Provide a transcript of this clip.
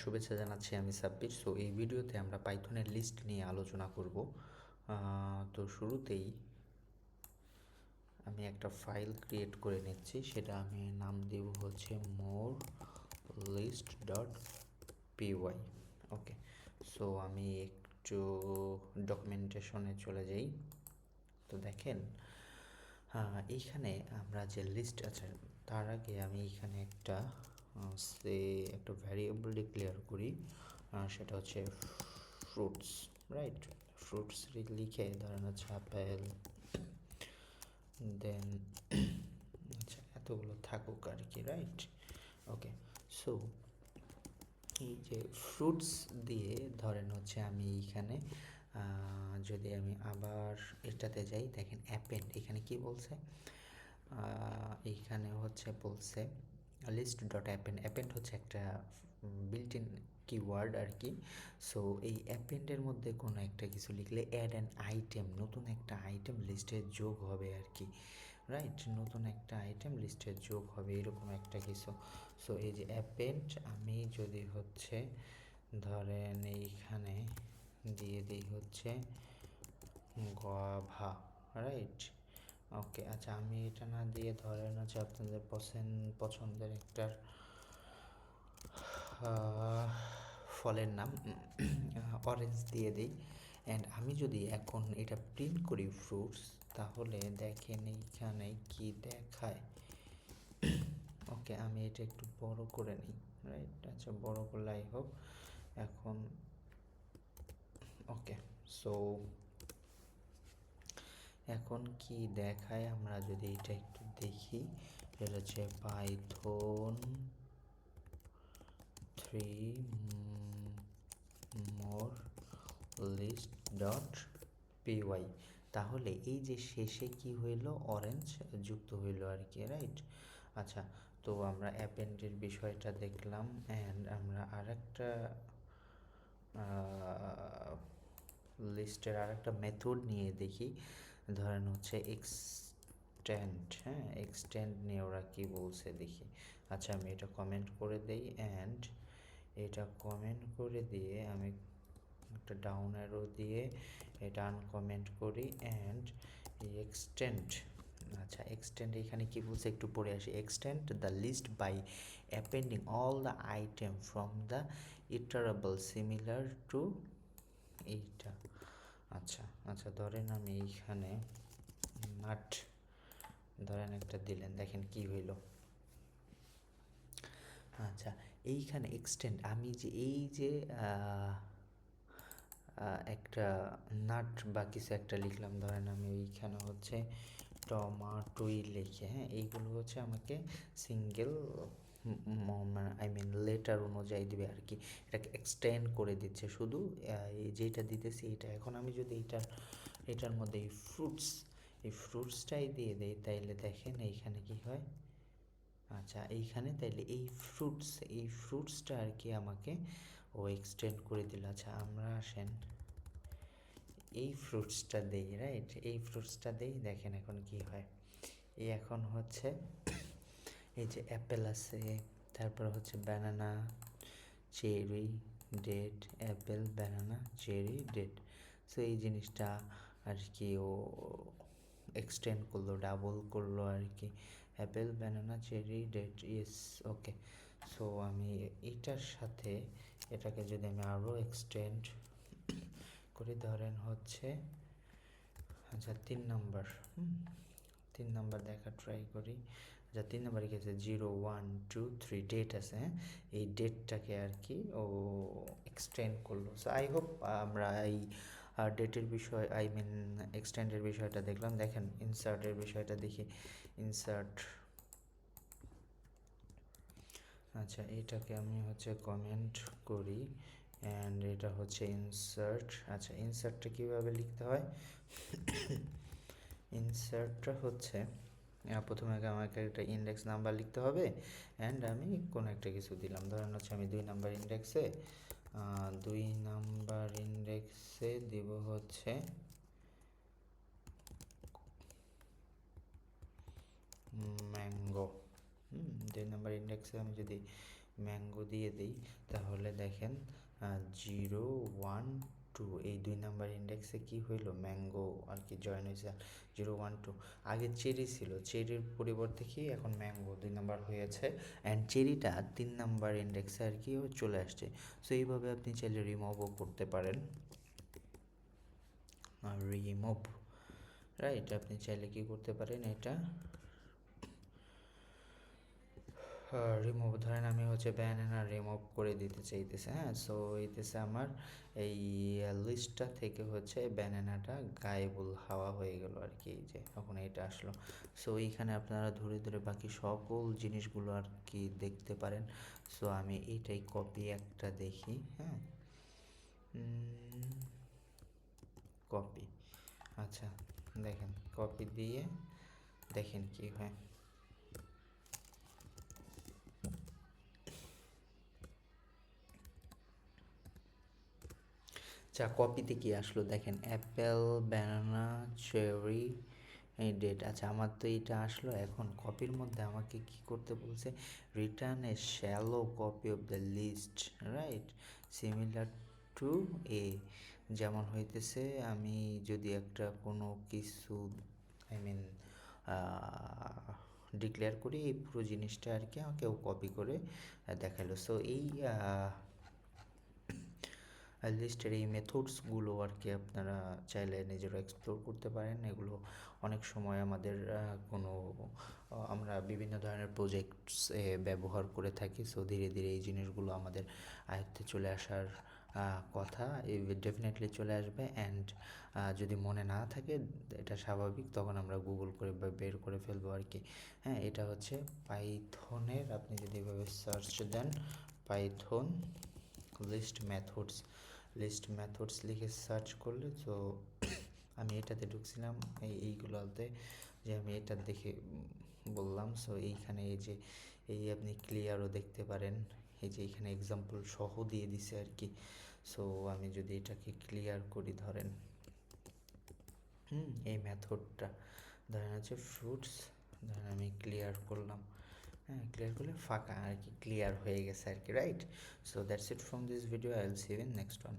শুভেচ্ছা জানাচ্ছি, আমি সাব্বির। সো এই ভিডিওতে আমরা পাইথনের লিস্ট নিয়ে আলোচনা করব। তো শুরুতেই আমি একটা ফাইল ক্রিয়েট করে নিচ্ছি, সেটা আমি নাম দেব হচ্ছে মোর লিস্ট ডট পিওয়াই। ওকে, সো আমি একটু ডকুমেন্টেশনে চলে যাই। তো দেখেন, এইখানে আমরা যে লিস্ট আছে, তার আগে আমি এখানে একটা ভ্যারিয়েবল ডিক্লেয়ার করি, সেটা হচ্ছে ফ্রুটস, রাইট? ফ্রুটস লিখে ধরেন হচ্ছে আপেল, দেন আচ্ছা এতগুলো থাকুক আর কি, রাইট? ওকে, সো এই যে ফ্রুটস দিয়ে ধরেন হচ্ছে আমি এইখানে যদি আমি আবার এটাতে যাই, দেখেন অ্যাপেন্ড এখানে কি বলছে, এইখানে হচ্ছে বলছে লিস্ট ডট অ্যাপেন্ড। অ্যাপেন্ড হচ্ছে একটা বিল্ট ইন কিওয়ার্ড আর কি। সো এই অ্যাপেন্ডের মধ্যে কোনো একটা কিছু লিখলে অ্যাড অ্যান আইটেম, নতুন একটা আইটেম লিস্টে যোগ হবে আর কি, রাইট? নতুন একটা আইটেম লিস্টে যোগ হবে, এরকম একটা কিছু। সো এই যে অ্যাপেন্ড আমি যদি হচ্ছে ধরেন এইখানে দিয়ে দিই হচ্ছে গভা, রাইট? ওকে, আচ্ছা আমি এটা না দিয়ে ধরেন হচ্ছে আপনাদের পছন্দের একটা ফলের নাম অরেঞ্জ দিয়ে দিই। অ্যান্ড আমি যদি এখন এটা প্রিন্ট করি ফ্রুটস, তাহলে দেখেন এইখানে কি দেখায়। ওকে, আমি এটা একটু বড় করে নিই, রাইট? আচ্ছা, বড় করলেই হোক এখন। ওকে, সো এখন কি দেখায় আমরা যদি এটা একটু দেখি, এটা হচ্ছে পাইথন 3 মোর লিস্ট ডট পিওয়াই। তাহলে এই যে শেষে কি হইলো, অরেঞ্জ যুক্ত হইলো আর কি, রাইট? আচ্ছা, তো আমরা অ্যাপেন্ডের বিষয়টা দেখলাম, অ্যান্ড আমরা আরেকটা লিস্টের আরেকটা মেথড নিয়ে দেখি। ধরেন হচ্ছে এক্সটেন্ড, হ্যাঁ, এক্সটেন্ড নিয়ে ওরা কি বলছে দেখি। আচ্ছা, আমি এটা কমেন্ট করে দেই, অ্যান্ড এটা কমেন্ট করে দিয়ে আমি একটা ডাউন অ্যারো দিয়ে এটা আনকমেন্ট করি, অ্যান্ড এই এক্সটেন্ড, আচ্ছা এক্সটেন্ড এখানে কি বলছে একটু পড়ে আসি। Extend the list by appending all the item from the iterable similar to এইটা। আচ্ছা আচ্ছা, ধরেন আমি এইখানে নাট ধরেন একটা দিলেন, দেখেন কি হইল। আচ্ছা, এইখানে এক্সটেন্ড আমি যে এই যে একটা নাট বা কিছু একটা লিখলাম, ধরেন আমি ওইখানে হচ্ছে টমাটোই লিখে, হ্যাঁ, এইগুলো হচ্ছে আমাকে সিঙ্গেল লেটার অনুযায়ী দিবে আর কি। এটাকে এক্সটেন্ড করে দিচ্ছে শুধু, যেটা দিতেছি এটা। এখন আমি যদি এটার মধ্যে এই ফ্রুটসটাই দিয়ে দেই, তাইলে দেখেন এইখানে কি হয়। আচ্ছা, এইখানে তাইলে এই ফ্রুটসটা আর কি আমাকে ও এক্সটেন্ড করে দিল। আচ্ছা, আমরা আসেন এই ফ্রুটসটা দেই, রাইট? এই ফ্রুটসটা দেই, দেখেন এখন কি হয়। এখন হচ্ছে এই যে অ্যাপেল আছে, তারপর হচ্ছে banana, cherry, date, apple, banana, cherry, date. So এই জিনিসটা আর কি ও এক্সটেন্ড করলো, ডাবল করলো আর কি। Apple, banana, cherry, date, yes. Okay, so আমি এটার সাথে এটাকে যদি আমি আরও এক্সটেন্ড করি, ধরেন হচ্ছে আচ্ছা 3 নাম্বার দেখা ট্রাই করি। আচ্ছা, 3 নাম্বারে কি আছে, 0 1 2 3 ডেট আছে, হ্যাঁ, এই ডেটটাকে আর কি ও এক্সটেন্ড করলো। সো আই হোপ আমরা এই ডেটের বিষয় এক্সটেন্ডের বিষয়টা দেখলাম। দেখেন ইনসার্টের বিষয়টা দেখি, ইনসার্ট। আচ্ছা, এটাকে আমি হচ্ছে কমেন্ট করি, অ্যান্ড এটা হচ্ছে ইনসার্ট। আচ্ছা, ইনসার্টটা কীভাবে লিখতে হয়, ইনসার্টটা হচ্ছে প্রথমে আমাকে একটা ইন্ডেক্স নাম্বার লিখতে হবে, অ্যান্ড আমি কোনো একটা কিছু দিলাম, ধরেন হচ্ছে আমি 2 নাম্বার ইন্ডেক্সে দিব হচ্ছে ম্যাঙ্গো। 2 নাম্বার ইন্ডেক্সে আমি যদি ম্যাঙ্গো দিয়ে দিই, তাহলে দেখেন 0 1 2 এই 2 নাম্বার ইন্ডেক্সে কি হইলো, ম্যাঙ্গো আর কি জয়েন হয়েছে। 0 1 2 আগে চেরি ছিল, চেরির পরিবর্তে কি এখন ম্যাঙ্গো 2 নাম্বার হয়েছে, অ্যান্ড চেরিটা 3 নাম্বার ইন্ডেক্সে আর কি চলে আসছে। সো এইভাবে আপনি চাইলে রিমুভও করতে পারেন, রিমুভ, রাইট। আপনি চাইলে কি করতে পারেন, এটা রিমুভ, ধরেন আমি হচ্ছে ব্যানানা রিমুভ করে দিতে চাইতেছি, হ্যাঁ। সো এইতেছে আমার এই লিস্টটা থেকে হচ্ছে ব্যানানাটা গায়েবুল হাওয়া হয়ে গেল আর কি, এই যে এখন এটা আসলো। সো এইখানে আপনারা ধরে ধরে বাকি সকল জিনিসগুলো আর কি দেখতে পারেন। সো আমি এইটাই কপি একটা দেখি, হ্যাঁ, কপি, আচ্ছা দেখেন কপি দিয়ে দেখেন কি হয়। আচ্ছা কপিতে কি আসলো দেখেন, অ্যাপেল, ব্যানানা, চেরি, এই ডেট। আচ্ছা আমার তো এইটা আসলো, এখন কপির মধ্যে আমাকে কি করতে বলছে, return a shallow copy of the list, right, similar to a. যেমন হইতেছে আমি যদি একটা কোনো কিছু আই মিন ডিক্লেয়ার করি, এই পুরো জিনিসটা আর কি কেউ কপি করে দেখালো। সো এই লিস্টের এই মেথডসগুলো আর কি আপনারা চাইলে নিজেরা এক্সপ্লোর করতে পারেন। এগুলো অনেক সময় আমাদের কোনো আমরা বিভিন্ন ধরনের প্রজেক্টস ব্যবহার করে থাকি। সো ধীরে ধীরে এই জিনিসগুলো আমাদের আয়ত্তে চলে আসার কথা, ডেফিনেটলি চলে আসবে। অ্যান্ড যদি মনে না থাকে, এটা স্বাভাবিক, তখন আমরা গুগল করে বা বের করে ফেলবো আর কি, হ্যাঁ। এটা হচ্ছে পাইথনের, আপনি যদি এভাবে সার্চ দেন পাইথন লিস্ট মেথডস লিখে সার্চ করলে, তো আমি এটাতে ঢুকছিলাম এইগুলোতে, যে আমি এটা দেখে বললাম। সো এইখানে এই যে এই আপনি ক্লিয়ারও দেখতে পারেন, এই যে এখানে এক্সাম্পল সহ দিয়ে দিছে আর কি। সো আমি যদি এটাকে ক্লিয়ার করি, ধরেন এই মেথডটা ধরেন হচ্ছে ফ্রুটস, ধরেন আমি ক্লিয়ার করলাম, হ্যাঁ, ক্লিয়ার করলে ফাঁকা আর কি, ক্লিয়ার হয়ে গেছে আর কি, right. So that's it from this video, I will see you in next one.